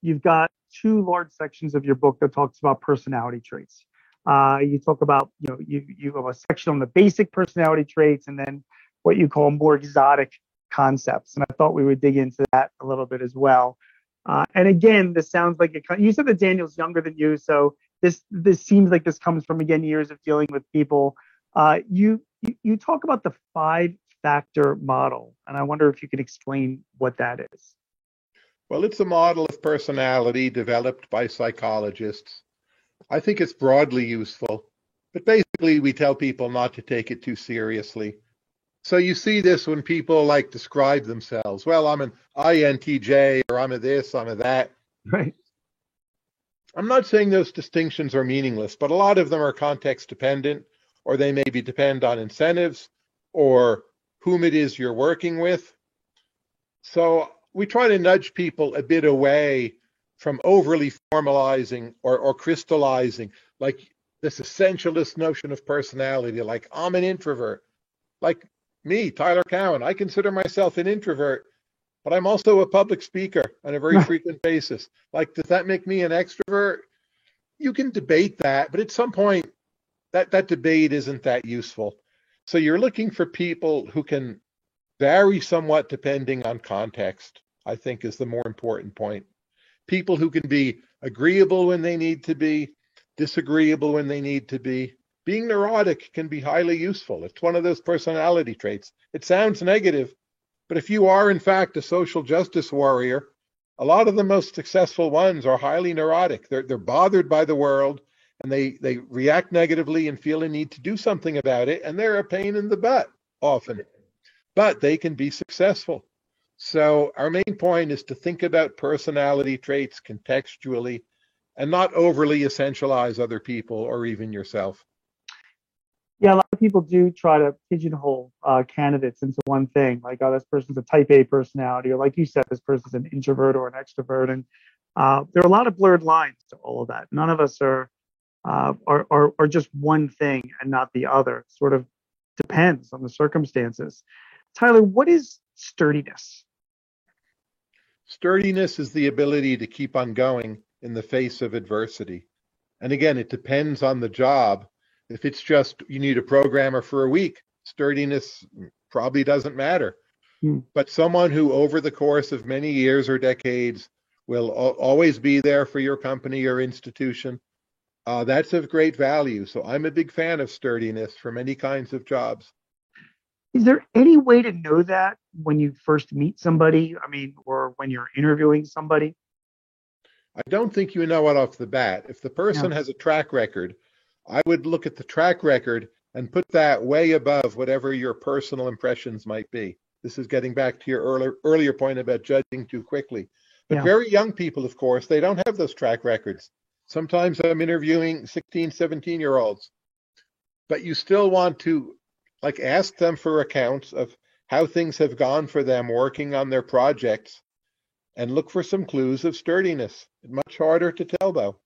you've got two large sections of your book that talks about personality traits. You talk about, you have a section on the basic personality traits and then what you call more exotic concepts. And I thought we would dig into that a little bit as well. And again, this sounds like you said that Daniel's younger than you, so this seems like this comes from again years of dealing with people. You talk about the 5-factor model, and I wonder if you could explain what that is. Well, it's a model of personality developed by psychologists. I think it's broadly useful, but basically we tell people not to take it too seriously. So you see this when people like describe themselves. Well, I'm an INTJ, or I'm a this, I'm a that. Right. I'm not saying those distinctions are meaningless, but a lot of them are context dependent, or they maybe depend on incentives or whom it is you're working with. So we try to nudge people a bit away from overly formalizing or crystallizing, like this essentialist notion of personality, like I'm an introvert. Like me, Tyler Cowen, I consider myself an introvert, but I'm also a public speaker on a very frequent basis. Like, does that make me an extrovert? You can debate that, but at some point, that debate isn't that useful. So you're looking for people who can vary somewhat depending on context, I think is the more important point. People who can be agreeable when they need to be, disagreeable when they need to be. Being neurotic can be highly useful. It's one of those personality traits. It sounds negative, but if you are in fact a social justice warrior, a lot of the most successful ones are highly neurotic. They're bothered by the world, and they react negatively and feel a need to do something about it, and they're a pain in the butt often. But they can be successful. So our main point is to think about personality traits contextually and not overly essentialize other people or even yourself. Yeah, a lot of people do try to pigeonhole candidates into one thing, like, oh, this person's a type A personality, or like you said, this person's an introvert or an extrovert, and there are a lot of blurred lines to all of that. None of us are just one thing and not the other. It sort of depends on the circumstances. Tyler, what is sturdiness? Sturdiness is the ability to keep on going in the face of adversity. And again, it depends on the job. If it's just you need a programmer for a week, sturdiness probably doesn't matter. But someone who over the course of many years or decades will always be there for your company or institution, that's of great value. So I'm a big fan of sturdiness for many kinds of jobs. Is there any way to know that when you first meet somebody? I mean, or when you're interviewing somebody? I don't think you know it off the bat. If the person has a track record, I would look at the track record and put that way above whatever your personal impressions might be. This is getting back to your earlier point about judging too quickly. But very young people, of course, they don't have those track records. Sometimes I'm interviewing 16, 17-year-olds. But you still want to ask them for accounts of how things have gone for them working on their projects and look for some clues of sturdiness. It's much harder to tell, though.